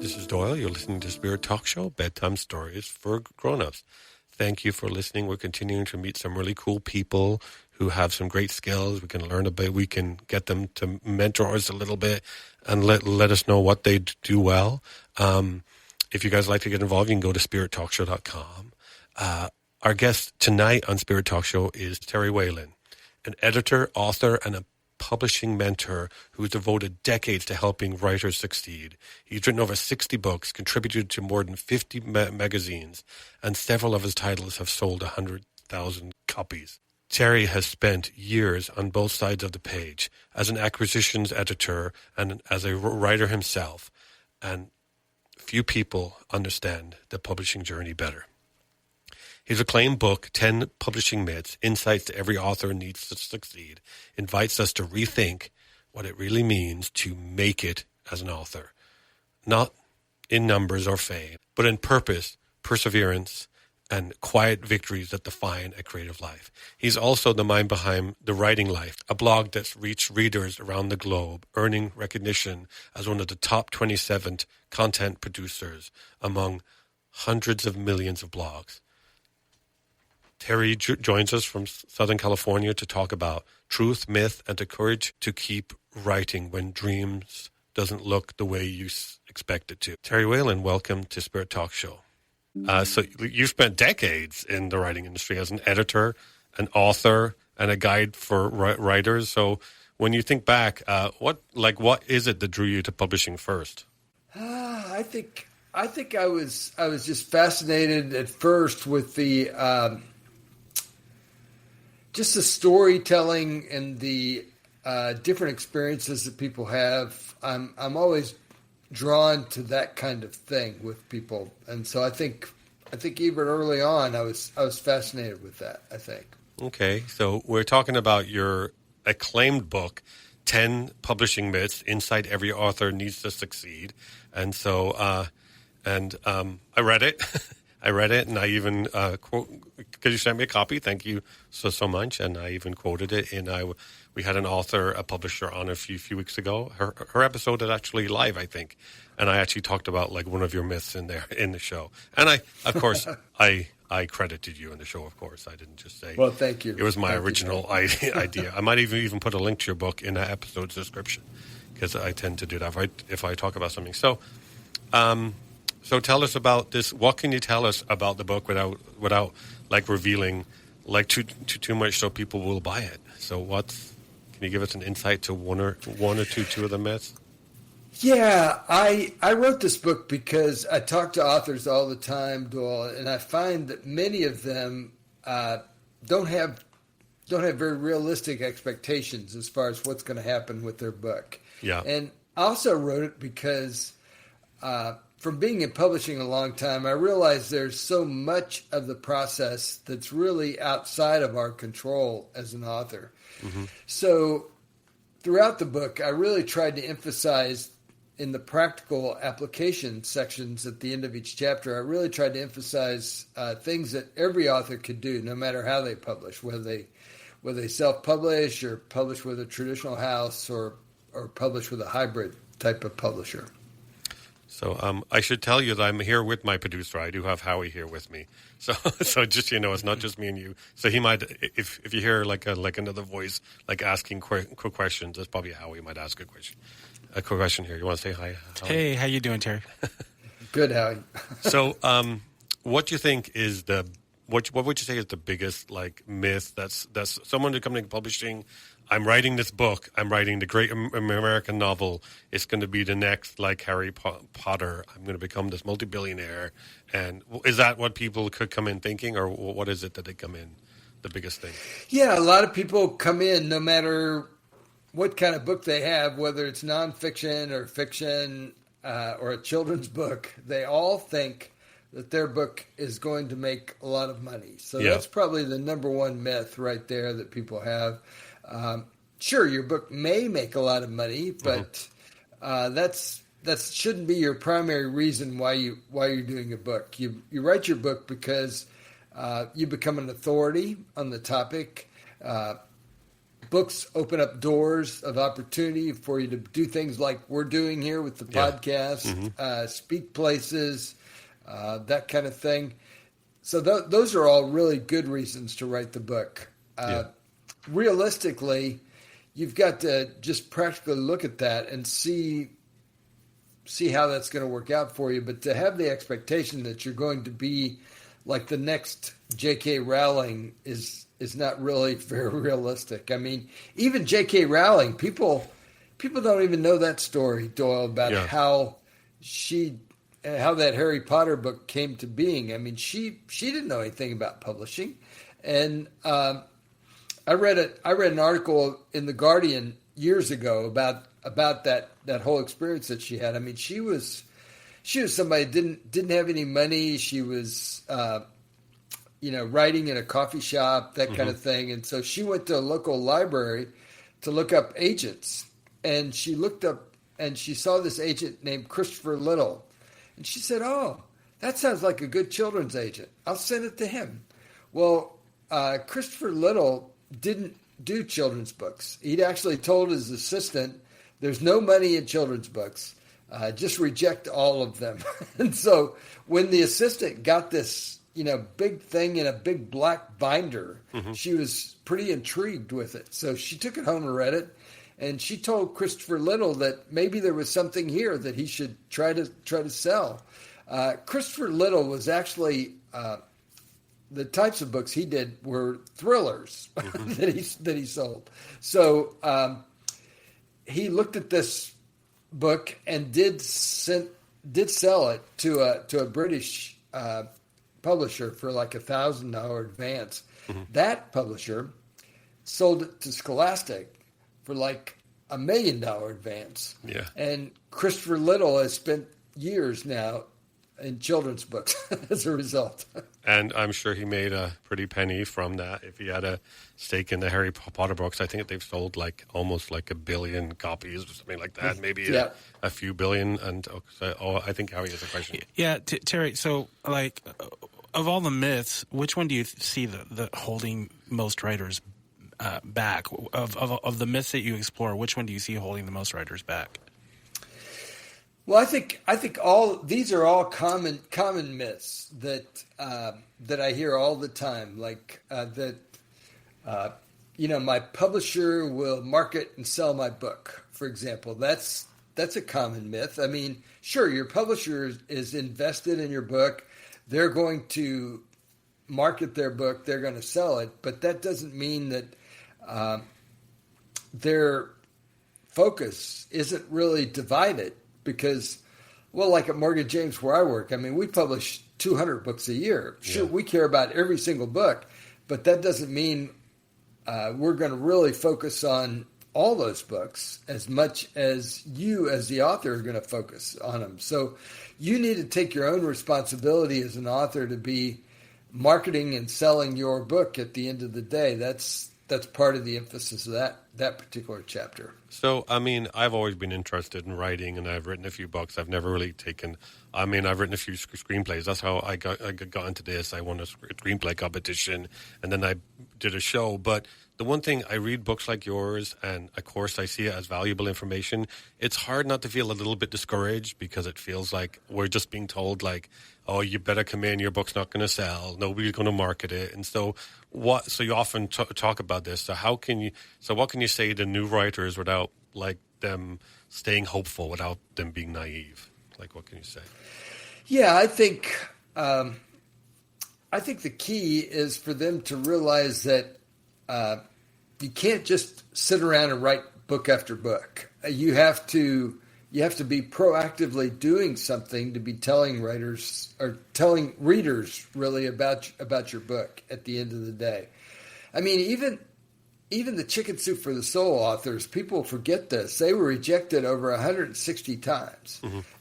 This is Doyle. You're listening to Spirit Talk Show, Bedtime Stories for Grown-Ups. Thank you for listening. We're continuing to meet some really cool people who have some great skills. We can learn a bit. We can get them to mentor us a little bit and let us know what they do well. If you guys like to get involved, you can go to spirittalkshow.com. Our guest tonight on Spirit Talk Show is Terry Whalin, an editor, author, and a publishing mentor who's devoted decades to helping writers succeed. He's written over 60 books, contributed to more than 50 magazines, and several of his titles have sold 100,000 copies. Terry has spent years on both sides of the page as an acquisitions editor and as a writer himself, and few people understand the publishing journey better. His acclaimed book, 10 Publishing Myths, Insights to Every Author Needs to Succeed, invites us to rethink what it really means to make it as an author. Not in numbers or fame, but in purpose, perseverance, and quiet victories that define a creative life. He's also the mind behind The Writing Life, a blog that's reached readers around the globe, earning recognition as one of the top 27 content producers among hundreds of millions of blogs. Terry joins us from Southern California to talk about truth, myth, and the courage to keep writing when dreams doesn't look the way you expect it to. Terry Whalin, welcome to Spirit Talk Show. So you've spent decades in the writing industry as an editor, an author, and a guide for writers. So when you think back, what is it that drew you to publishing first? I think I was just fascinated at first with the just the storytelling and the different experiences that people have. I'm always drawn to that kind of thing with people, and so I think even early on I was fascinated with that. I think. Okay, so we're talking about your acclaimed book, 10 Publishing Myths: Inside Every Author Needs to Succeed, and so I read it. I read it, and I even because you sent me a copy. Thank you so much, and I even quoted it. And we had an author, a publisher, on a few weeks ago. Her episode is actually live, I think, and I actually talked about like one of your myths in there in the show. And I credited you in the show. Of course, I didn't just say. Well, thank you. It was my original idea. I might even put a link to your book in the episode's description because I tend to do that if I talk about something. So. So tell us about this. What can you tell us about the book without like revealing like too much so people will buy it? So can you give us an insight to one or two of the myths? Yeah, I wrote this book because I talk to authors all the time, Doyle, and I find that many of them don't have very realistic expectations as far as what's going to happen with their book. Yeah, and I also wrote it because. From being in publishing a long time, I realize there's so much of the process that's really outside of our control as an author. Mm-hmm. So throughout the book, I really tried to emphasize in the practical application sections at the end of each chapter, I really tried to emphasize things that every author could do, no matter how they publish, whether they self-publish or publish with a traditional house or publish with a hybrid type of publisher. So I should tell you that I'm here with my producer. I do have Howie here with me. So just it's not just me and you. So he might, if you hear like another voice like asking quick questions, that's probably Howie might ask a question. A quick question here. You want to say hi, Howie? Hey, how you doing, Terry? Good, Howie. So what do you think is what would you say is the biggest like myth that's someone who's coming to publishing? I'm writing this book. I'm writing the great American novel. It's going to be the next, like, Harry Potter. I'm going to become this multi-billionaire. And is that what people could come in thinking, or what is it that they come in, the biggest thing? Yeah, a lot of people come in no matter what kind of book they have, whether it's nonfiction or fiction or a children's book. They all think that their book is going to make a lot of money. So That's probably the number one myth right there that people have. Sure, your book may make a lot of money, but that shouldn't be your primary reason why you're doing a book. You write your book because you become an authority on the topic. books open up doors of opportunity for you to do things like we're doing here with the podcast, speak places, that kind of thing. So those are all really good reasons to write the book. Realistically, you've got to just practically look at that and see how that's going to work out for you. But to have the expectation that you're going to be like the next J.K. Rowling is not really very realistic. I mean, even J.K. Rowling, people don't even know that story, Doyle, about how that Harry Potter book came to being. I mean, she didn't know anything about publishing, and I read an article in The Guardian years ago about that whole experience that she had. I mean, she was somebody who didn't have any money. She was writing in a coffee shop, that kind of thing. And so she went to a local library to look up agents, and she looked up and she saw this agent named Christopher Little, and she said, "Oh, that sounds like a good children's agent. I'll send it to him." Well, Christopher Little didn't do children's books. He'd actually told his assistant, "There's no money in children's books. Just reject all of them." And so when the assistant got this, big thing in a big black binder, she was pretty intrigued with it. So she took it home and read it, and she told Christopher Little that maybe there was something here that he should try to sell. Christopher Little was actually the types of books he did were thrillers that he sold. So he looked at this book and did sell it to a British publisher for like $1,000 advance. That publisher sold it to Scholastic for like $1 million advance. Yeah. And Christopher Little has spent years now in children's books as a result. And I'm sure he made a pretty penny from that. If he had a stake in the Harry Potter books, I think they've sold like almost like 1 billion copies or something like that. Maybe a few billion. And I think Harry has a question. Yeah, Terry. So, like, of all the myths, which one do you see the holding most writers back? Of the myths that you explore, which one do you see holding the most writers back? Well, I think all these are all common myths that I hear all the time, like that my publisher will market and sell my book, for example. That's a common myth. I mean, sure, your publisher is invested in your book. They're going to market their book. They're going to sell it, but that doesn't mean that their focus isn't really divided. Because, well, like at Morgan James where I work, I mean, we publish 200 books a year. Sure, we care about every single book, but that doesn't mean we're going to really focus on all those books as much as you as the author are going to focus on them. So you need to take your own responsibility as an author to be marketing and selling your book at the end of the day. That's part of the emphasis of that particular chapter. So, I mean, I've always been interested in writing, and I've written a few books. I've never really I've written a few screenplays. That's how I got into this. I won a screenplay competition, and then I did a show. But the one thing, I read books like yours, and of course I see it as valuable information. It's hard not to feel a little bit discouraged because it feels like we're just being told, like, oh, you better come in, your book's not going to sell, nobody's going to market it. And so so you often talk about this. So what can you say to new writers without like them staying hopeful, without them being naive? Like, what can you say? Yeah, I think the key is for them to realize that you can't just sit around and write book after book. You have to be proactively doing something to be telling writers or telling readers really about your book at the end of the day. I mean, even the Chicken Soup for the Soul authors, people forget this. They were rejected over 160 times.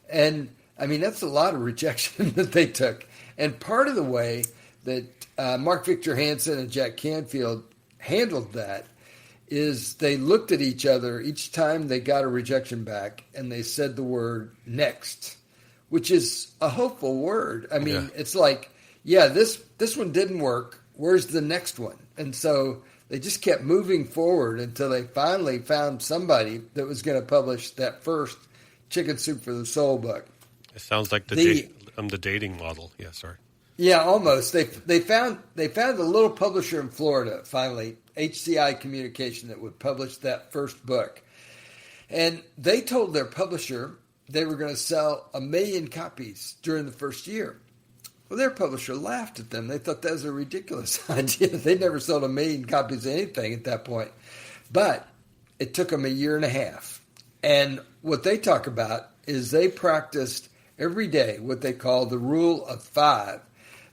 And I mean, that's a lot of rejection that they took. And part of the way that Mark Victor Hansen and Jack Canfield handled that is they looked at each other each time they got a rejection back, and they said the word next, which is a hopeful word. I mean, It's like, this one didn't work. Where's the next one? And so they just kept moving forward until they finally found somebody that was going to publish that first Chicken Soup for the Soul book. It sounds like the dating model. Yeah, sorry. Yeah, almost. They found a little publisher in Florida finally, HCI Communication, that would publish that first book. And they told their publisher they were going to sell 1 million copies during the first year. Well, their publisher laughed at them. They thought that was a ridiculous idea. They never sold 1 million copies of anything at that point. But it took them 1.5 years. And what they talk about is they practiced every day what they call the rule of 5.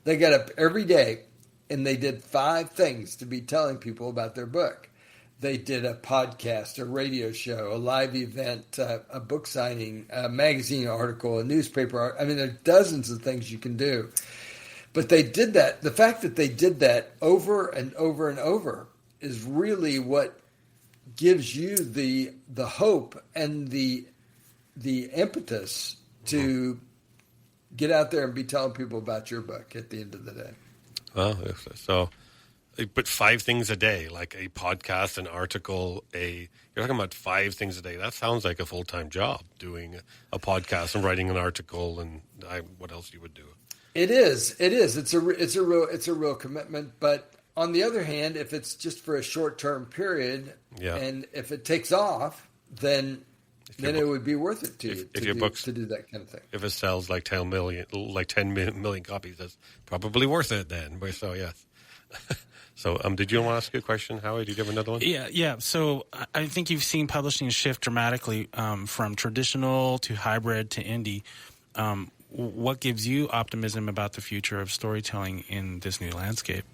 They got up every day and they did 5 things to be telling people about their book. They did a podcast, a radio show, a live event, a book signing, a magazine article, a newspaper. I mean, there are dozens of things you can do. But they did that. The fact that they did that over and over and over is really what gives you the hope and the impetus to get out there and be telling people about your book at the end of the day. Well, so... But 5 things a day, like a podcast, an article, you're talking about 5 things a day. That sounds like a full-time job, doing a podcast and writing an article and what else you would do. It is. It's a real commitment. But on the other hand, if it's just for a short-term period, and if it takes off, then it would be worth it to do that kind of thing. If it sells like 10 million copies, that's probably worth it then. So yes. So, did you want to ask a question, Howie? Did you have another one? Yeah. So, I think you've seen publishing shift dramatically from traditional to hybrid to indie. What gives you optimism about the future of storytelling in this new landscape?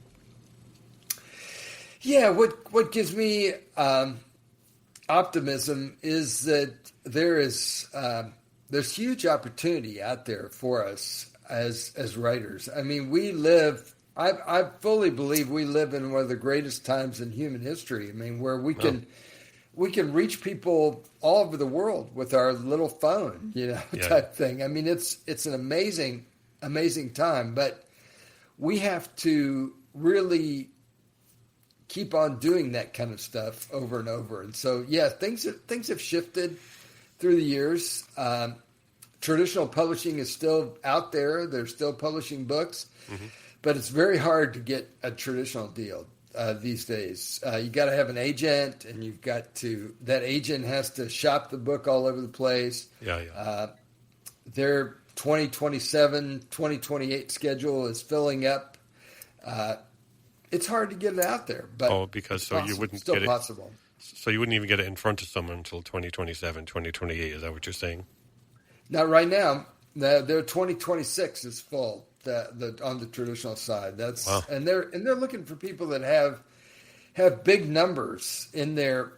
Yeah, what gives me optimism is that there's huge opportunity out there for us as writers. I mean, I fully believe we live in one of the greatest times in human history. I mean, where we can reach people all over the world with our little phone, type thing. I mean, it's an amazing time, but we have to really keep on doing that kind of stuff over and over. And so, yeah, things have shifted through the years. Traditional publishing is still out there. They're still publishing books. Mm-hmm. But it's very hard to get a traditional deal these days. You got to have an agent, and that agent has to shop the book all over the place. Yeah. Their 2027, 2028 schedule is filling up. It's hard to get it out there, but you wouldn't still get it. Possible. So you wouldn't even get it in front of someone until 2027, 2028. Is that what you're saying? Not right now. Their 2026 is full. On the traditional side, wow. and they're looking for people that have big numbers in their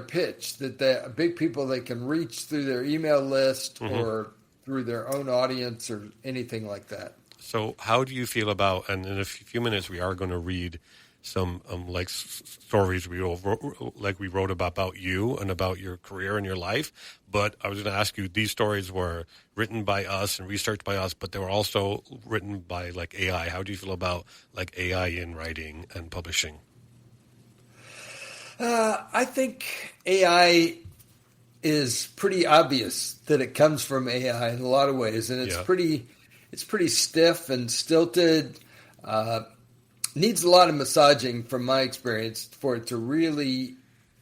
pitch, that big people they can reach through their email list or through their own audience or anything like that. So how do you feel about, and in a few minutes we are going to read some stories we wrote about you and about your career and your life. But I was going to ask you, these stories were written by us and researched by us, but they were also written by AI. How do you feel about AI in writing and publishing? I think AI is pretty obvious that it comes from AI in a lot of ways, and it's pretty stiff and stilted. Needs a lot of massaging, from my experience, for it to really,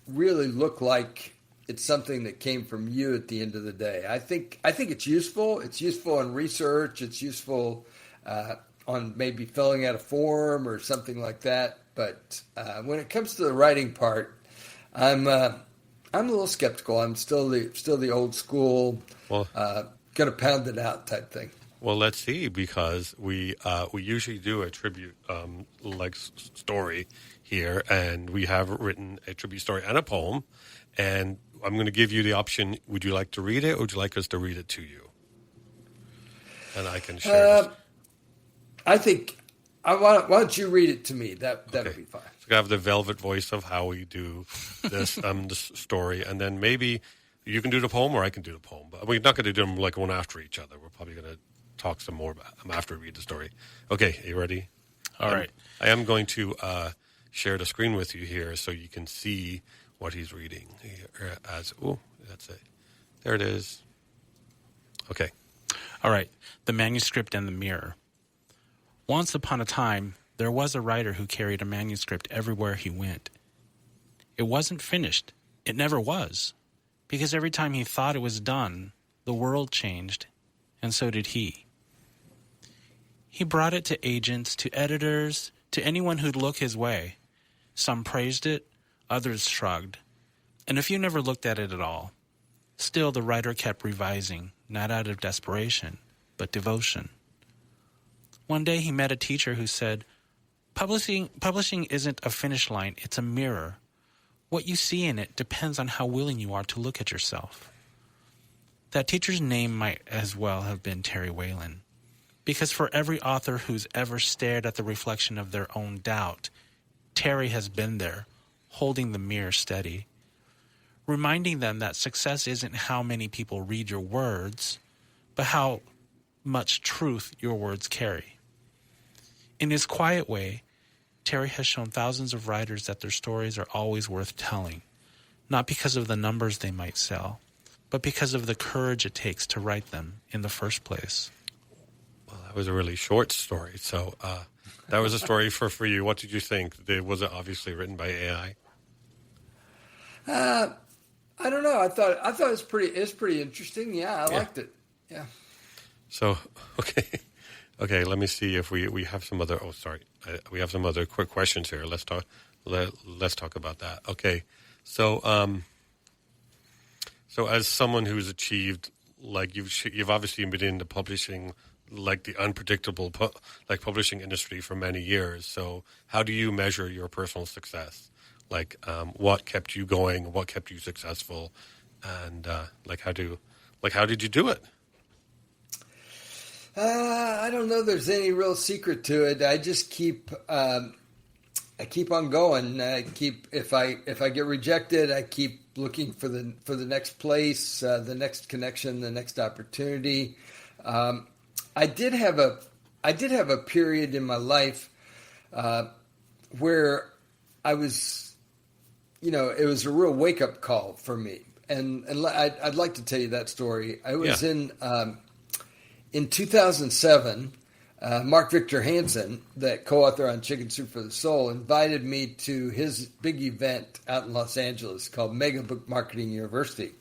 really look like it's something that came from you at the end of the day. I think it's useful. It's useful in research. It's useful on maybe filling out a form or something like that. But when it comes to the writing part, I'm a little skeptical. I'm still the old school, gonna pound it out type thing. Well, let's see, because we usually do a tribute story here, and we have written a tribute story and a poem, and I'm going to give you the option. Would you like to read it, or would you like us to read it to you? And I can share this. I think why don't you read it to me? That'll be fine. So I have the velvet voice of how we do this this story, and then maybe you can do the poem, or I can do the poem. But we're not going to do them one after each other. We're probably going to talk some more about them after we read the story. Okay, are you ready? All right. I am going to share the screen with you here so you can see what he's reading. That's it. There it is. Okay. All right. The manuscript and the mirror. Once upon a time, there was a writer who carried a manuscript everywhere he went. It wasn't finished. It never was. Because every time he thought it was done, the world changed, and so did he. He brought it to agents, to editors, to anyone who'd look his way. Some praised it, others shrugged, and a few never looked at it at all. Still, the writer kept revising, not out of desperation, but devotion. One day he met a teacher who said, Publishing isn't a finish line, it's a mirror. What you see in it depends on how willing you are to look at yourself. That teacher's name might as well have been Terry Whalin, because for every author who's ever stared at the reflection of their own doubt, Terry has been there, holding the mirror steady, reminding them that success isn't how many people read your words, but how much truth your words carry. In his quiet way, Terry has shown thousands of writers that their stories are always worth telling, not because of the numbers they might sell, but because of the courage it takes to write them in the first place. Well, that was a really short story. So that was a story for you. What did you think? Was it obviously written by AI? I don't know. I thought it was pretty interesting. Yeah, I liked it. Yeah. So, okay. Let me see if we have some other. Oh, sorry, we have some other quick questions here. Let's talk about that. Okay, so so as someone who's achieved, like you've obviously been in the publishing, like the unpredictable publishing industry for many years. So how do you measure your personal success? Like what kept you going? What kept you successful? And how did you do it? I don't know. There's any real secret to it. I just keep on going. If I get rejected, I keep looking for the next place, the next connection, the next opportunity. I did have a period in my life where I was, it was a real wake up call for me, and I'd like to tell you that story. I was in 2007. Mark Victor Hansen, that co-author on Chicken Soup for the Soul, invited me to his big event out in Los Angeles called Mega Book Marketing University.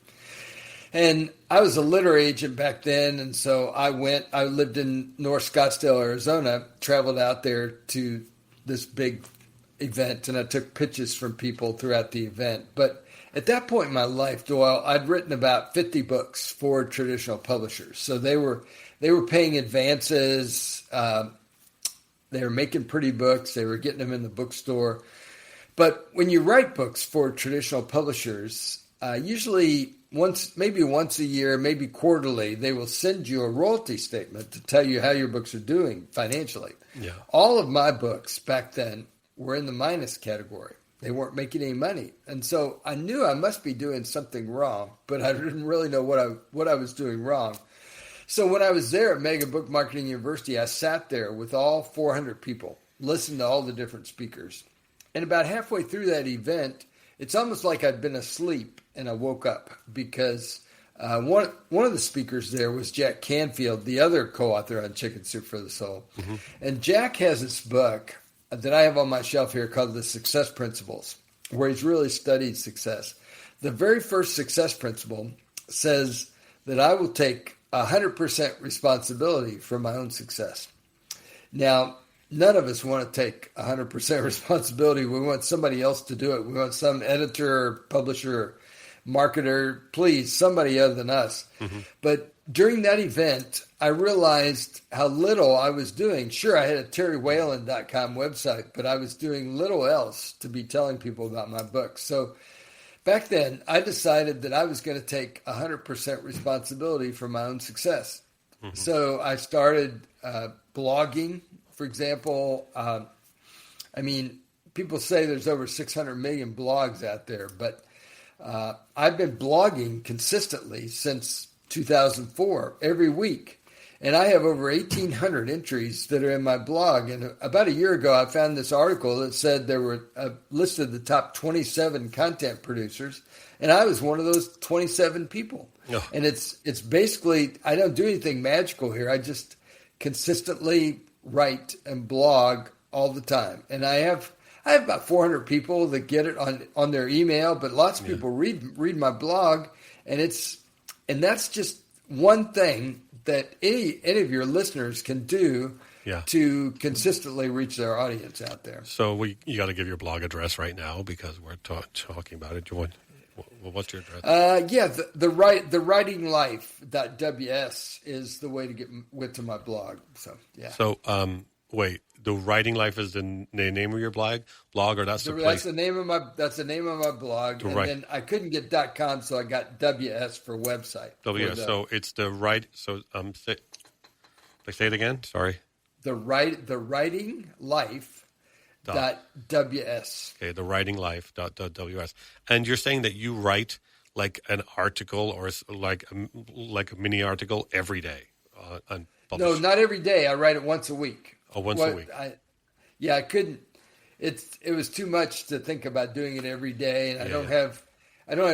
And I was a literary agent back then, and so I went. I lived in North Scottsdale, Arizona, traveled out there to this big event, and I took pitches from people throughout the event. But at that point in my life, Doyle, I'd written about 50 books for traditional publishers. So they were paying advances. They were making pretty books. They were getting them in the bookstore. But when you write books for traditional publishers, usually maybe once a year, maybe quarterly, they will send you a royalty statement to tell you how your books are doing financially. Yeah. All of my books back then were in the minus category. They weren't making any money. And so I knew I must be doing something wrong, but I didn't really know what I was doing wrong. So when I was there at Mega Book Marketing University, I sat there with all 400 people, listened to all the different speakers. And about halfway through that event, it's almost like I'd been asleep and I woke up because one of the speakers there was Jack Canfield, the other co-author on Chicken Soup for the Soul. Mm-hmm. And Jack has this book that I have on my shelf here called The Success Principles, where he's really studied success. The very first success principle says that I will take 100% responsibility for my own success. Now, none of us want to take 100% responsibility. We want somebody else to do it. We want some editor, or publisher, or marketer, please, somebody other than us. Mm-hmm. But during that event, I realized how little I was doing. Sure, I had a terrywhalin.com website, but I was doing little else to be telling people about my book. So back then, I decided that I was going to take 100% responsibility for my own success. Mm-hmm. So I started blogging, for example. People say there's over 600 million blogs out there, but I've been blogging consistently since 2004, every week. And I have over 1,800 entries that are in my blog. And about a year ago, I found this article that said there were listed the top 27 content producers, and I was one of those 27 people. Oh. And it's basically, I don't do anything magical here. I just consistently write and blog all the time. And I have about 400 people that get it on their email, but lots of people read my blog, and that's just one thing that any of your listeners can do to consistently reach their audience out there. So you got to give your blog address right now because we're talking about it. What's your address? The writinglife.ws is the way to get to my blog. So yeah. So wait, the Writing Life is the name of your blog, or that's the place? That's the name of my blog. Then I couldn't get .com, so I got WS for website. So it's the right. So say it again. Sorry. The Writing Life. .ws. Okay, the writinglife.ws. And you're saying that you write like an article or like a mini article every day on publish? No, not every day. I write it once a week. Oh, once a week. I couldn't. It was too much to think about doing it every day, and I don't have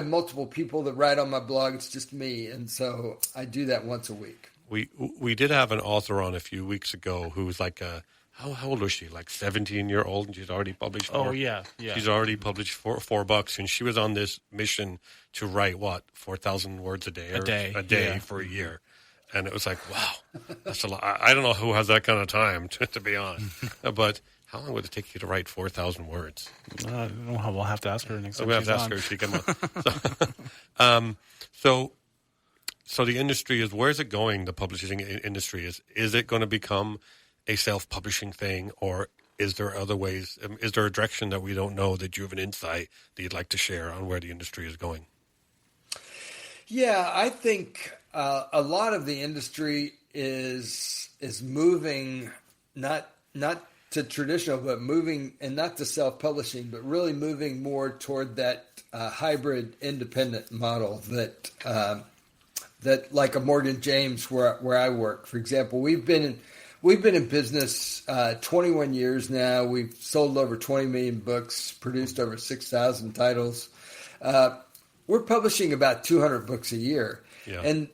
multiple people that write on my blog. It's just me, and so I do that once a week. We did have an author on a few weeks ago who was like how old was she? Like 17-year-old, and she's already published. She's already published four books, and she was on this mission to write 4,000 words a day for a year, and it was like, wow, that's a lot. I don't know who has that kind of time to be honest, but how long would it take you to write 4,000 words? We'll have to ask her next time. We'll have to ask her if she can. So the industry is, where's it going? The publishing industry is it going to become a self-publishing thing, or is there other ways? Is there a direction that we don't know that you have an insight that you'd like to share on where the industry is going? Yeah, I think a lot of the industry is moving not to traditional, but moving, and not to self-publishing, but really moving more toward that hybrid independent model that like a Morgan James where I work, for example. We've been in business 21 years now. We've sold over 20 million books, produced over 6,000 titles. We're publishing about 200 books a year. Yeah. And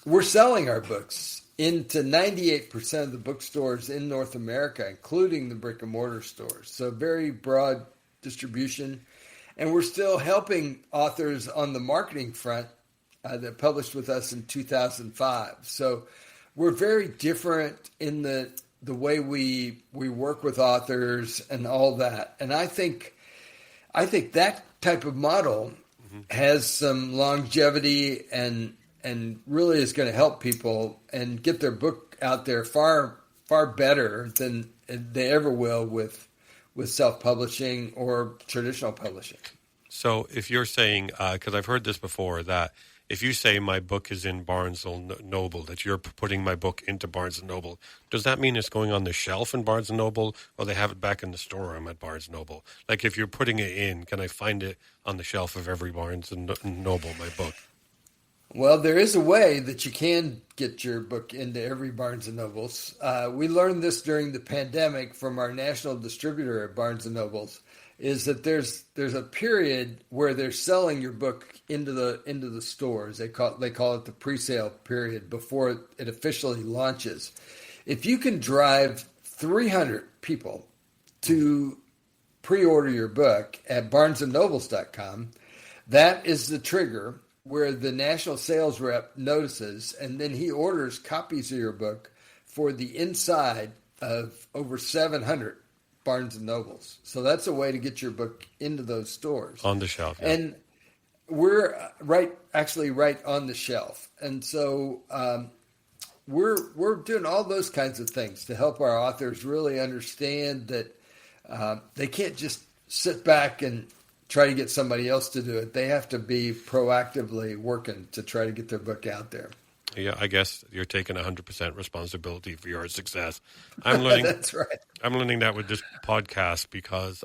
we're selling our books into 98% of the bookstores in North America, including the brick and mortar stores. So very broad distribution. And we're still helping authors on the marketing front that published with us in 2005. So we're very different in the way we work with authors and all that. And I think that type of model has some longevity and really is going to help people and get their book out there far better than they ever will with self-publishing or traditional publishing. So if you're saying, because I've heard this before, that if you say my book is in Barnes & Noble, that you're putting my book into Barnes & Noble, does that mean it's going on the shelf in Barnes & Noble, or they have it back in the storeroom at Barnes & Noble? Like if you're putting it in, can I find it on the shelf of every Barnes & Noble, my book? Well, there is a way that you can get your book into every Barnes & Nobles. We learned this during the pandemic from our national distributor at Barnes & Nobles, is that there's a period where they're selling your book into the stores. They call it the pre-sale period before it officially launches. If you can drive 300 people to pre-order your book at barnesandnobles.com, that is the trigger where the national sales rep notices, and then he orders copies of your book for the inside of over 700 Barnes and Nobles. So that's a way to get your book into those stores. On the shelf. Yeah. And we're right on the shelf. And so we're doing all those kinds of things to help our authors really understand that they can't just sit back and try to get somebody else to do it. They have to be proactively working to try to get their book out there. Yeah, I guess you're taking 100% responsibility for your success. I'm learning. That's right. I'm learning that with this podcast because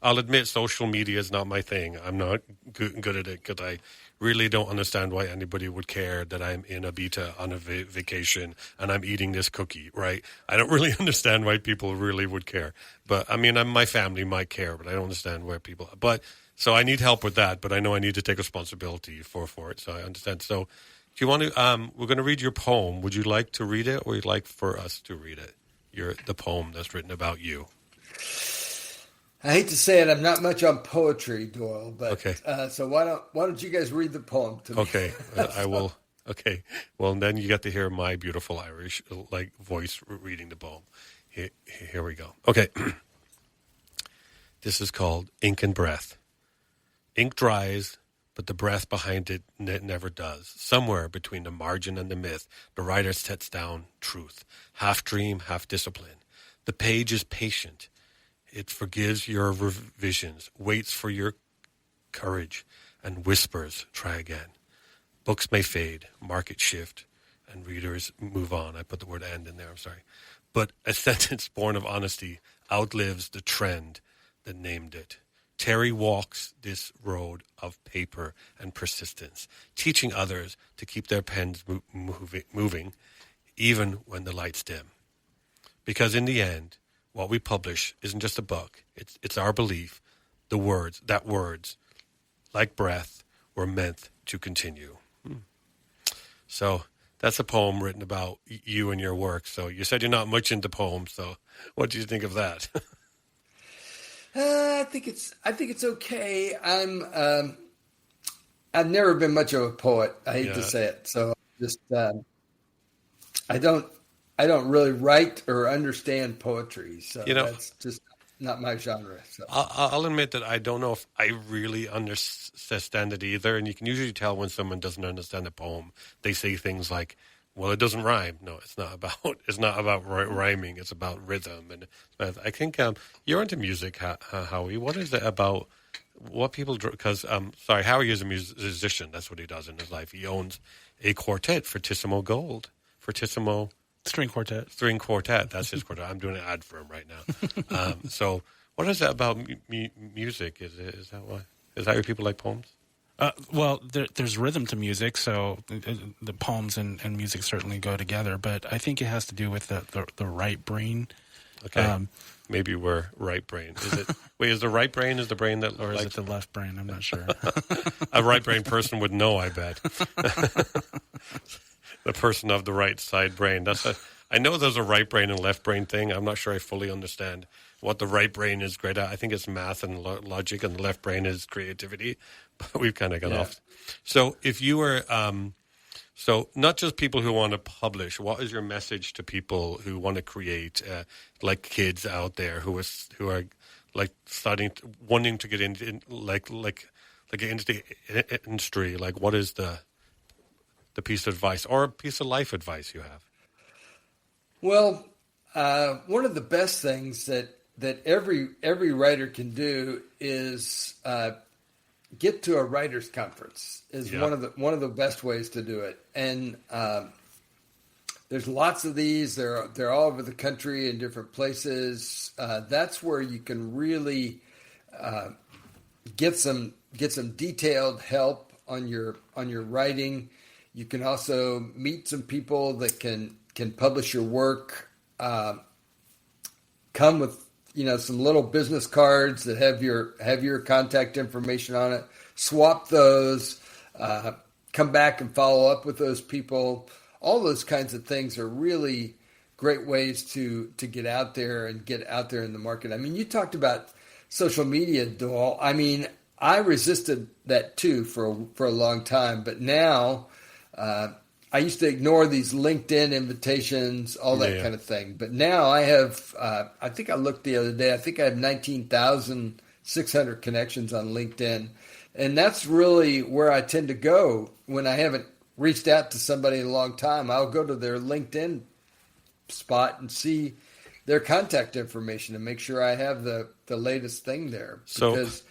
I'll admit social media is not my thing. I'm not good at it because I really don't understand why anybody would care that I'm in Ibiza on a vacation and I'm eating this cookie, right? I don't really understand why people really would care. But I mean, my family might care, but I don't understand where people. But so I need help with that. But I know I need to take responsibility for it. So I understand. So do you want to? We're going to read your poem. Would you like to read it, or would you like for us to read it? The poem that's written about you. I hate to say it, I'm not much on poetry, Doyle, but okay. So why don't you guys read the poem to me? Okay, I will. Okay, well then you get to hear my beautiful Irish voice reading the poem. Here we go. Okay, this is called Ink and Breath. Ink dries, but the breath behind it never does. Somewhere between the margin and the myth, the writer sets down truth, half dream, half discipline. The page is patient. It forgives your revisions, waits for your courage, and whispers, try again. Books may fade, market shift, and readers move on. I put the word "and" in there, I'm sorry. But a sentence born of honesty outlives the trend that named it. Terry walks this road of paper and persistence, teaching others to keep their pens moving, even when the lights dim. Because in the end, what we publish isn't just a book. It's our belief, words, like breath, were meant to continue. So that's a poem written about you and your work. So you said you're not much into poems. So what do you think of that? I think it's okay. I've never been much of a poet. I hate to say it. So just I don't really write or understand poetry, so that's just not my genre. So I'll admit that I don't know if I really understand it either. And you can usually tell when someone doesn't understand a poem. They say things like, "Well, it doesn't rhyme." No, it's not about rhyming. It's about rhythm. And I think you're into music, Howie. What is it about? What people? Because Howie is a musician. That's what he does in his life. He owns a quartet, Fortissimo Gold, Fortissimo. String quartet. That's his quartet. I'm doing an ad for him right now. So, what is that about music? Is that why? Is that why people like poems? Well, there's rhythm to music, so the poems and music certainly go together. But I think it has to do with the right brain. Okay, maybe we're right brain. Is it? Wait, is the right brain the brain that, or is it the left brain? I'm not sure. A right brain person would know, I bet. The person of the right side brain. I know there's a right brain and left brain thing. I'm not sure I fully understand what the right brain is great at. I think it's math and logic, and the left brain is creativity. But we've kind of gone off. So if you were, so not just people who want to publish, what is your message to people who want to create, like kids out there who are like wanting to get into into the industry? Like, what is the piece of advice or a piece of life advice you have? Well, one of the best things that every writer can do is get to a writers' conference. Is one of the best ways to do it. And there's lots of these. They're all over the country in different places. That's where you can really get some detailed help on your writing. You can also meet some people that can publish your work. Come with some little business cards that have your contact information on it. Swap those. Come back and follow up with those people. All those kinds of things are really great ways to get out there and get out there in the market. I mean, you talked about social media, Doyle. I mean, I resisted that too for a long time, but now. I used to ignore these LinkedIn invitations, all that kind of thing. But now I have, I think I looked the other day, I think I have 19,600 connections on LinkedIn. And that's really where I tend to go when I haven't reached out to somebody in a long time. I'll go to their LinkedIn spot and see their contact information and make sure I have the latest thing there. So, because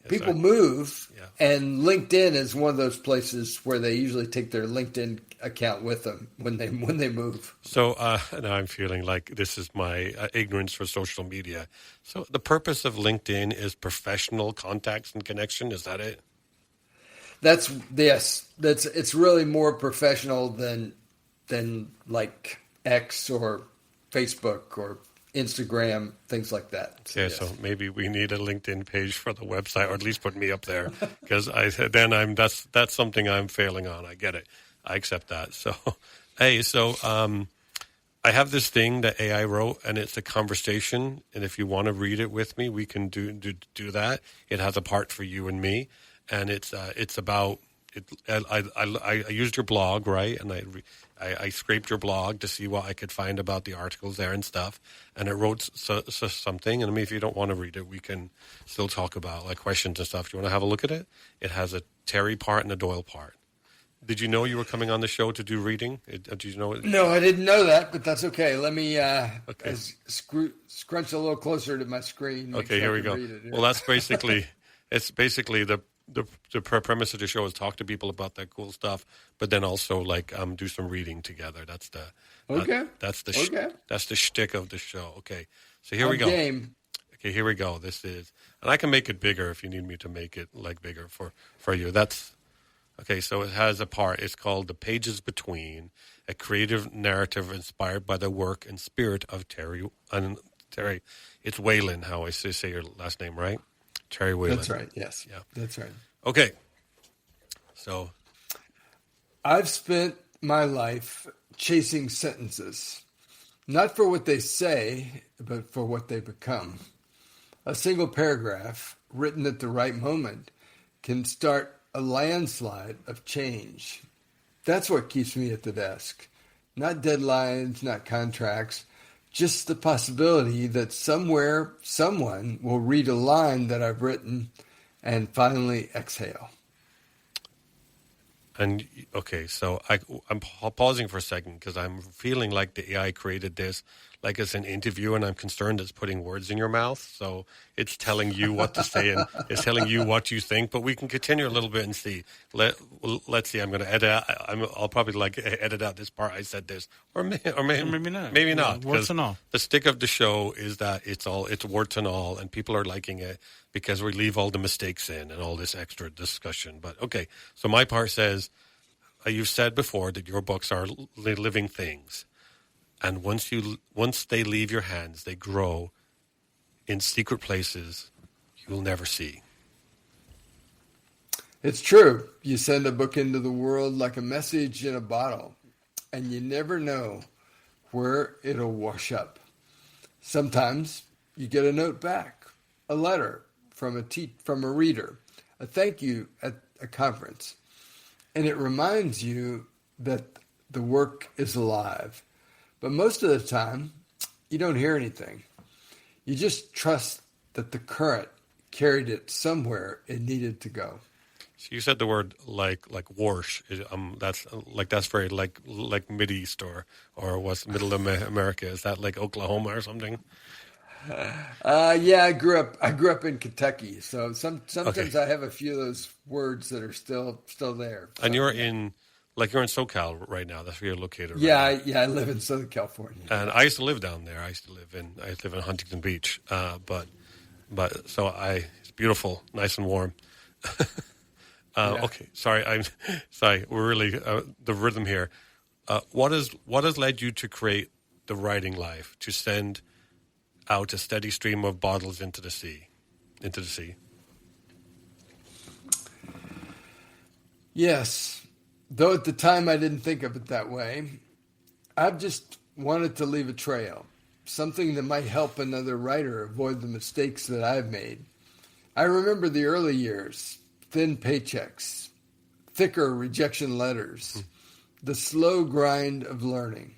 People move, Yeah. and LinkedIn is one of those places where they usually take their LinkedIn account with them when they move. So now I'm feeling like this is my ignorance for social media. So the purpose of LinkedIn is professional contacts and connection. Is that it? It's really more professional than like X or Facebook or Instagram, things like that. So, so maybe we need a LinkedIn page for the website, or at least put me up there, because that's something I'm failing on. I get it. I accept that. So, hey, I have this thing that AI wrote, and it's a conversation. And if you want to read it with me, we can do that. It has a part for you and me, and it's about it. I used your blog, right, and I scraped your blog to see what I could find about the articles there and stuff, and it wrote something. And I mean, if you don't want to read it, we can still talk about like questions and stuff. Do you want to have a look at it? It has a Terry part and a Doyle part. Did you know you were coming on the show to do reading? Did you know it? No, I didn't know that, but that's okay. Let me scrunch a little closer to my screen. Okay, here we go. Well, that's basically the premise of the show is talk to people about that cool stuff, but then also like do some reading together. That's the shtick of the show. Okay, so here we go. Game. Okay, here we go. This is, and I can make it bigger if you need me to make it like bigger for you. That's okay. So it has a part. It's called "The Pages Between," a creative narrative inspired by the work and spirit of Terry. It's Whalin. How I say your last name, right? Terry Whalin. That's right. Yes. Yeah. That's right. Okay. So I've spent my life chasing sentences, not for what they say, but for what they become. A single paragraph written at the right moment can start a landslide of change. That's what keeps me at the desk. Not deadlines, not contracts, just the possibility that somewhere someone will read a line that I've written and finally exhale. And okay, so I'm pausing for a second because I'm feeling like the AI created this like as an interview, and I'm concerned it's putting words in your mouth. So it's telling you what to say and it's telling you what you think. But we can continue a little bit and see. Let's see. I'm going to edit. I'll probably like edit out this part. I said this, or maybe not. Maybe not. Warts and all. The stick of the show is that it's warts and all, and people are liking it because we leave all the mistakes in and all this extra discussion. But okay, so my part says, you've said before that your books are living things. And once they leave your hands, they grow in secret places you'll never see. It's true. You send a book into the world like a message in a bottle, and you never know where it'll wash up. Sometimes you get a note back, a letter from a reader, a thank you at a conference, and it reminds you that the work is alive. But most of the time, you don't hear anything. You just trust that the current carried it somewhere it needed to go. So you said the word like wash. That's very like Mideast or what's Middle America? Is that like Oklahoma or something? Yeah, I grew up in Kentucky, so sometimes Okay. I have a few of those words that are still there. And you're in SoCal right now. That's where you're located. Yeah, I live in Southern California. And I used to live down there. I used to live in Huntington Beach. But it's beautiful, nice and warm. Yeah. Okay, sorry. I'm sorry. We're really the rhythm here. What has led you to create the writing life, to send out a steady stream of bottles into the sea? Yes, though at the time I didn't think of it that way. I've just wanted to leave a trail, something that might help another writer avoid the mistakes that I've made. I remember the early years, thin paychecks, thicker rejection letters, the slow grind of learning.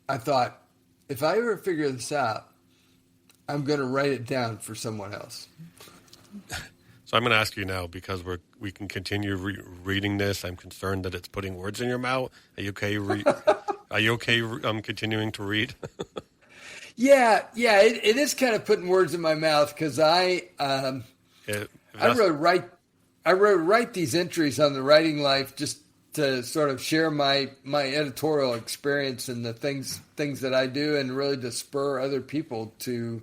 I thought, if I ever figure this out, I'm going to write it down for someone else. So I'm going to ask you now, because we can continue reading this. I'm concerned that it's putting words in your mouth. Are you okay? Are you okay? Continuing to read. Yeah. It is kind of putting words in my mouth because I I wrote these entries on the writing life just to sort of share my editorial experience and the things that I do, and really to spur other people to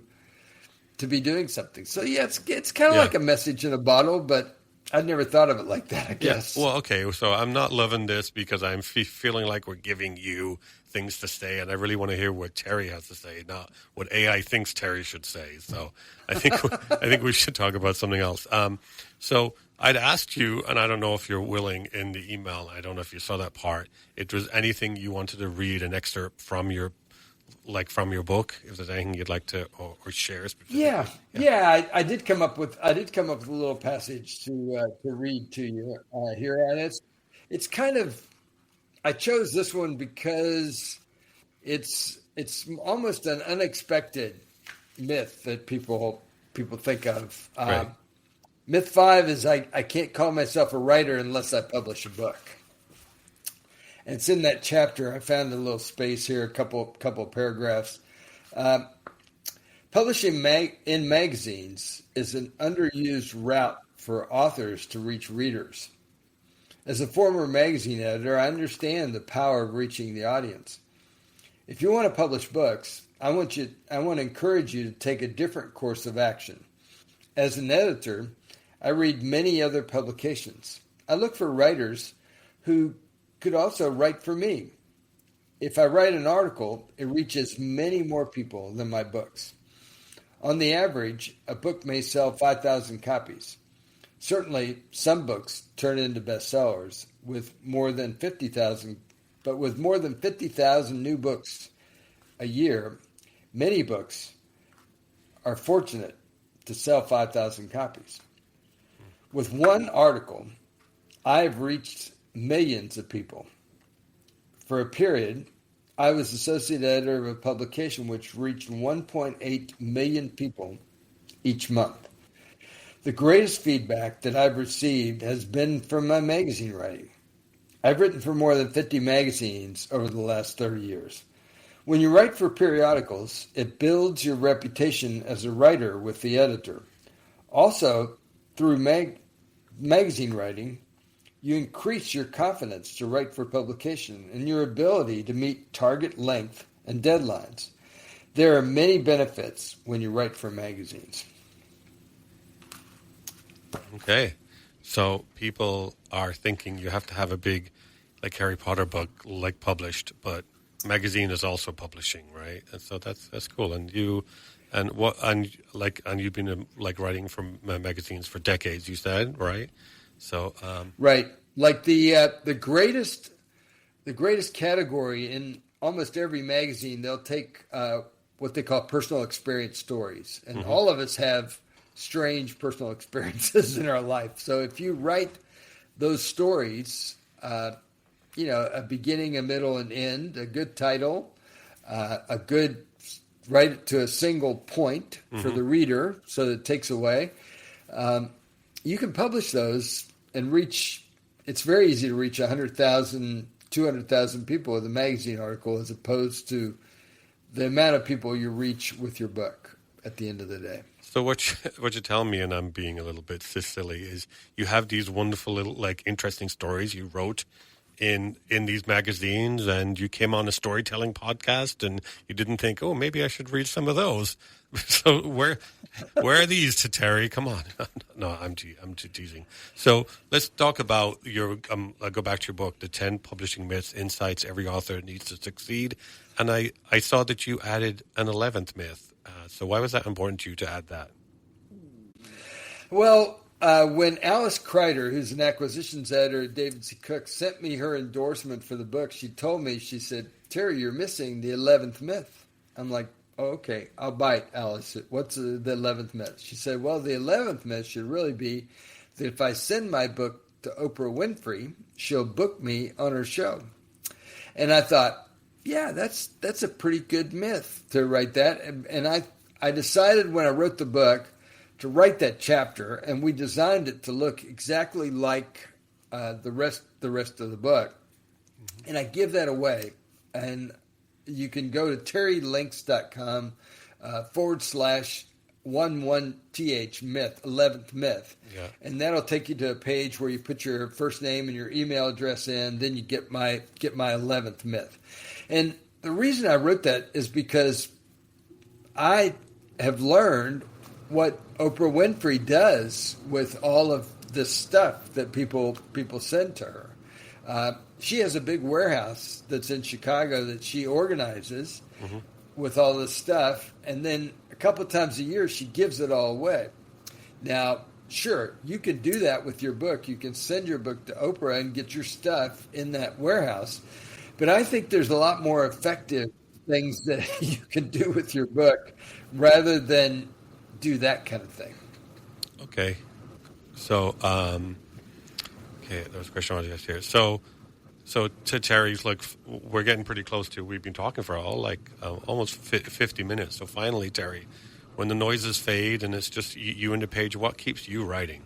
be doing something. So yeah, it's kind of like a message in a bottle, but I'd never thought of it like that, I guess. Yeah. Well, okay. So I'm not loving this because I'm feeling like we're giving you things to say, and I really want to hear what Terry has to say, not what AI thinks Terry should say. So I think we should talk about something else. So I'd asked you, and I don't know if you're willing in the email. I don't know if you saw that part. It was anything you wanted to read, an excerpt from your book. If there's anything you'd like to or share specifically. Yeah. I did come up with a little passage to read to you here, and it's kind of, I chose this one because it's almost an unexpected myth that people think of. Right. Myth 5 is I can't call myself a writer unless I publish a book. And it's in that chapter. I found a little space here, a couple of paragraphs. Publishing in magazines is an underused route for authors to reach readers. As a former magazine editor, I understand the power of reaching the audience. If you want to publish books, I want to encourage you to take a different course of action. As an editor, I read many other publications. I look for writers who could also write for me. If I write an article, it reaches many more people than my books. On the average, a book may sell 5,000 copies. Certainly, some books turn into bestsellers with more than 50,000, but with more than 50,000 new books a year, many books are fortunate to sell 5,000 copies. With one article, I've reached millions of people. For a period, I was associate editor of a publication which reached 1.8 million people each month. The greatest feedback that I've received has been from my magazine writing. I've written for more than 50 magazines over the last 30 years. When you write for periodicals, it builds your reputation as a writer with the editor. Also, through magazine writing, you increase your confidence to write for publication and your ability to meet target length and deadlines. There are many benefits when you write for magazines. Okay. So people are thinking you have to have a big, like Harry Potter book, like published, but magazine is also publishing, right? And so that's cool. And you've been writing for magazines for decades, you said, right? So right, like the greatest category in almost every magazine, they'll take what they call personal experience stories, and all of us have strange personal experiences in our life. So if you write those stories, a beginning, a middle, and end, a good title, write it to a single point for the reader, so that it takes away. You can publish those and reach. It's very easy to reach 100,000, 200,000 people with a magazine article, as opposed to the amount of people you reach with your book at the end of the day. So what you're telling me, and I'm being a little bit silly, is you have these wonderful little interesting stories you wrote in these magazines, and you came on a storytelling podcast, and you didn't think, oh, maybe I should read some of those. So where are these to Terry? Come on. No, I'm teasing. So let's talk about your, I'll go back to your book, The 10 Publishing Myths, Insights Every Author Needs to Succeed. And I saw that you added an 11th myth. So why was that important to you to add that? Well, when Alice Kreider, who's an acquisitions editor at David C. Cook, sent me her endorsement for the book, she told me, she said, Terry, you're missing the 11th myth. I'm like, oh, okay, I'll bite, Alice. What's the 11th myth? She said, well, the 11th myth should really be that if I send my book to Oprah Winfrey, she'll book me on her show. And I thought, yeah, that's a pretty good myth to write that. And I decided when I wrote the book to write that chapter, and we designed it to look exactly like the rest of the book. And I give that away. And you can go to terrylinks.com 11th myth, 11th myth. Yeah. And that'll take you to a page where you put your first name and your email address in, then you get my 11th myth. And the reason I wrote that is because I have learned what Oprah Winfrey does with all of this stuff that people send to her. She has a big warehouse that's in Chicago that she organizes with all this stuff, and then a couple of times a year she gives it all away. Now, sure, you can do that with your book. You can send your book to Oprah and get your stuff in that warehouse. But I think there's a lot more effective things that you can do with your book rather than do that kind of thing. Okay. So, okay, there was a question I wanted to ask here. So to Terry's, like, we're getting pretty close to, we've been talking for almost 50 minutes. So finally, Terry, when the noises fade and it's just you and the page, what keeps you writing?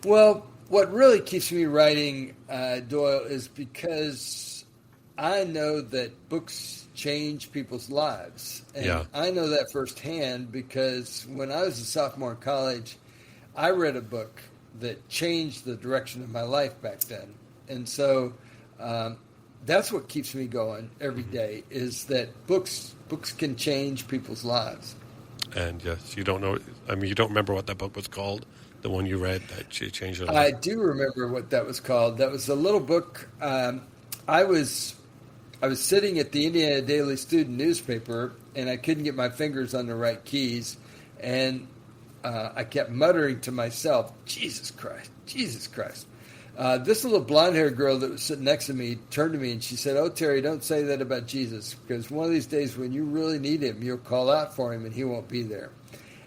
Well, what really keeps me writing, Doyle, is because I know that books change people's lives. And I know that firsthand because when I was a sophomore in college, I read a book that changed the direction of my life back then. And so that's what keeps me going every day, is that books can change people's lives. And yes, you don't know, you don't remember what that book was called, the one you read that changed your life? I do remember what that was called. That was a little book. I was sitting at the Indiana Daily Student newspaper, and I couldn't get my fingers on the right keys, and I kept muttering to myself, Jesus Christ, Jesus Christ. This little blonde-haired girl that was sitting next to me turned to me and she said, "Oh, Terry, don't say that about Jesus, because one of these days when you really need him, you'll call out for him and he won't be there."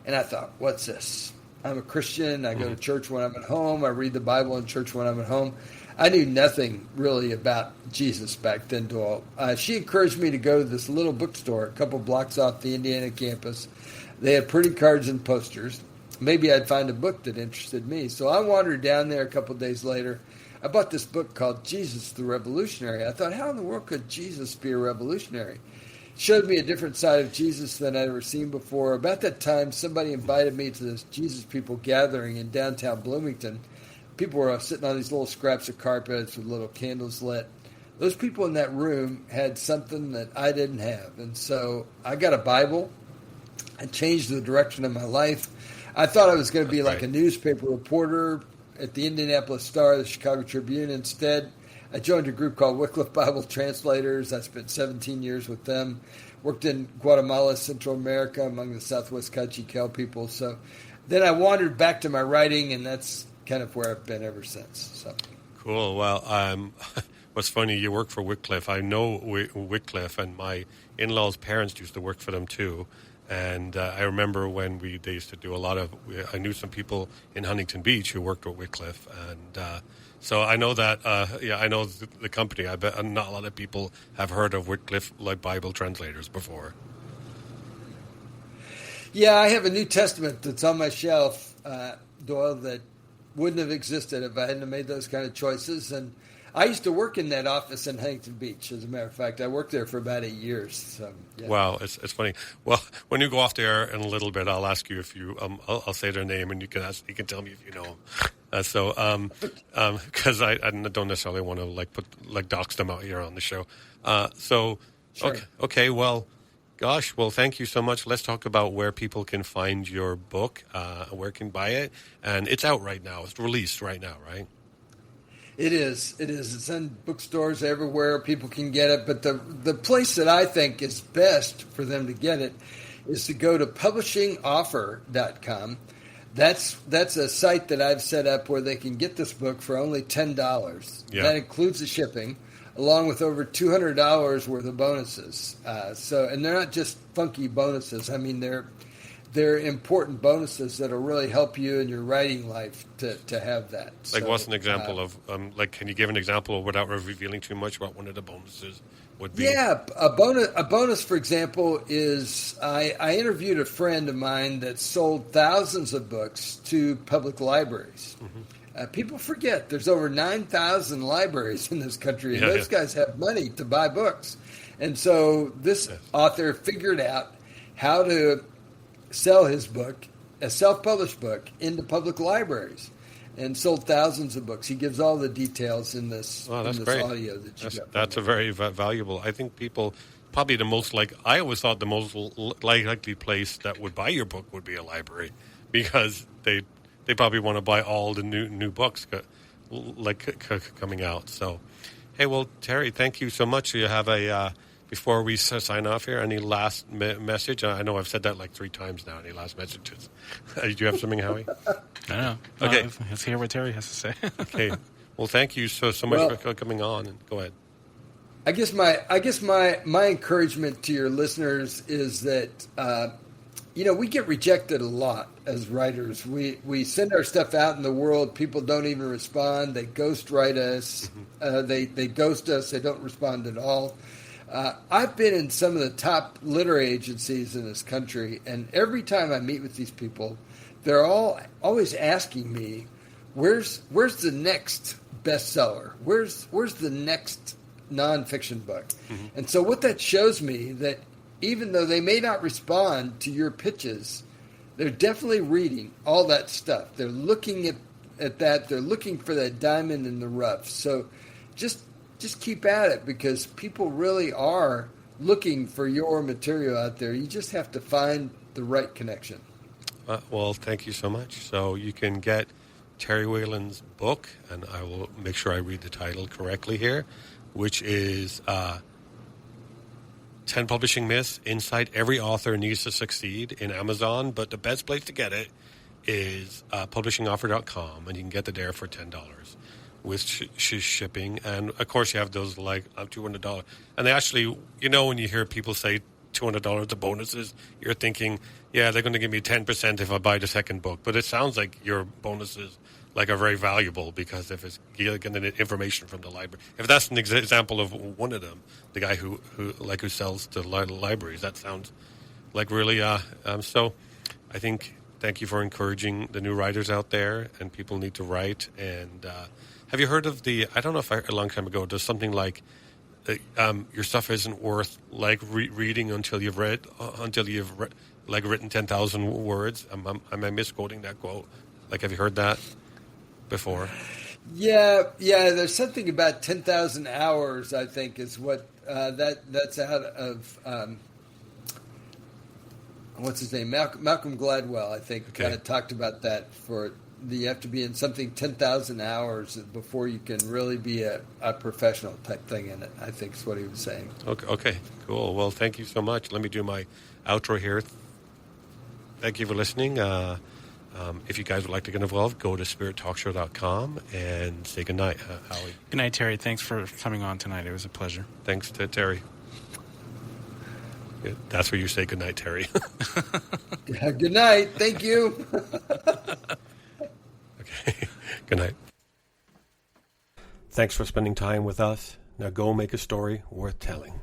And I thought, what's this? I'm a Christian. I go to church when I'm at home. I read the Bible in church when I'm at home. I knew nothing really about Jesus back then, Doyle. She encouraged me to go to this little bookstore a couple blocks off the Indiana campus. They had pretty cards and posters. Maybe I'd find a book that interested me. So I wandered down there a couple days later. I bought this book called Jesus the Revolutionary. I thought, how in the world could Jesus be a revolutionary? It showed me a different side of Jesus than I'd ever seen before. About that time, somebody invited me to this Jesus People gathering in downtown Bloomington. People were sitting on these little scraps of carpets with little candles lit. Those people in that room had something that I didn't have. And so I got a Bible. I changed the direction of my life. I thought I was going to be like a newspaper reporter at the Indianapolis Star, the Chicago Tribune. Instead, I joined a group called Wycliffe Bible Translators. I spent 17 years with them. Worked in Guatemala, Central America, among the Southwest Cachiquel people. So then I wandered back to my writing, and that's kind of where I've been ever since. So cool. Well, what's funny, you work for Wycliffe. I know Wycliffe, and my in-laws' parents used to work for them too. And I remember when they used to do I knew some people in Huntington Beach who worked with Wycliffe. And so I know that, I know the company. I bet not a lot of people have heard of Wycliffe like Bible translators before. Yeah, I have a New Testament that's on my shelf, Doyle, that wouldn't have existed if I hadn't made those kind of choices. And I used to work in that office in Huntington Beach. As a matter of fact, I worked there for about 8 years. So, yeah. Wow, it's funny. Well, when you go off there in a little bit, I'll ask you if you. I'll say their name, and you can tell me if you know them. Because I don't necessarily want to dox them out here on the show. Sure. Okay. Well, gosh. Well, thank you so much. Let's talk about where people can find your book, where can buy it, and it's out right now. It's released right now, right? It is. It's in bookstores everywhere. People can get it. But the place that I think is best for them to get it is to go to publishingoffer.com. That's a site that I've set up where they can get this book for only $10. Yeah. That includes the shipping, along with over $200 worth of bonuses. And they're not just funky bonuses. I mean, they're important bonuses that'll really help you in your writing life to have that. Like, what's an example of, can you give an example without revealing too much what one of the bonuses would be? Yeah, a bonus, for example, is I interviewed a friend of mine that sold thousands of books to public libraries. Mm-hmm. People forget there's over 9,000 libraries in this country, and those guys have money to buy books. And so this author figured out how to sell his book, a self-published book, into public libraries, and sold thousands of books. He gives all the details in this, great. Audio that you got. That's a very valuable. I think people probably the most I always thought the most likely place that would buy your book would be a library, because they probably want to buy all the new books coming out. So, hey, well, Terry, thank you so much. You have before we sign off here, any last message? I know I've said that like 3 times now. Any last messages? Do you have something, Howie? I know. Okay. Let's hear what Terry has to say. Okay. Well, thank you so much for coming on. And go ahead. I guess my encouragement to your listeners is that we get rejected a lot as writers. We send our stuff out in the world. People don't even respond. They ghost write us. They ghost us. They don't respond at all. I've been in some of the top literary agencies in this country, and every time I meet with these people, they're always asking me, "Where's the next bestseller? Where's the next nonfiction book?" Mm-hmm. And so what that shows me that even though they may not respond to your pitches, they're definitely reading all that stuff. They're looking at that. They're looking for that diamond in the rough. So just keep at it, because people really are looking for your material out there. You just have to find the right connection. Well, thank you so much. So you can get Terry Whalin's book, and I will make sure I read the title correctly here, which is 10 Publishing Myths Inside Every Author Needs to Succeed, in Amazon. But the best place to get it is publishingoffer.com, and you can get it there for $10 with shipping. And, of course, you have those like $200. And they actually, when you hear people say $200 the bonuses, you're thinking, yeah, they're going to give me 10% if I buy the second book. But it sounds like your bonuses are very valuable, because if it's getting the information from the library. If that's an example of one of them, the guy who sells to libraries, that sounds like really so I think thank you for encouraging the new writers out there, and people need to write. And have you heard of I don't know if a long time ago, there's something like your stuff isn't worth reading until you've written 10,000 words. Am I misquoting that quote? Have you heard that before? Yeah. There's something about 10,000 hours, I think, is what that's out of what's his name, Malcolm Gladwell. I think talked about that. You have to be in something 10,000 hours before you can really be a professional type thing in it, I think is what he was saying. Okay, cool. Well, thank you so much. Let me do my outro here. Thank you for listening. If you guys would like to get involved, go to spirittalkshow.com and say goodnight, Howie. Good night, Terry. Thanks for coming on tonight. It was a pleasure. Thanks to Terry. That's where you say goodnight, Terry. Good night. Thank you. Okay. Good night. Thanks for spending time with us. Now go make a story worth telling.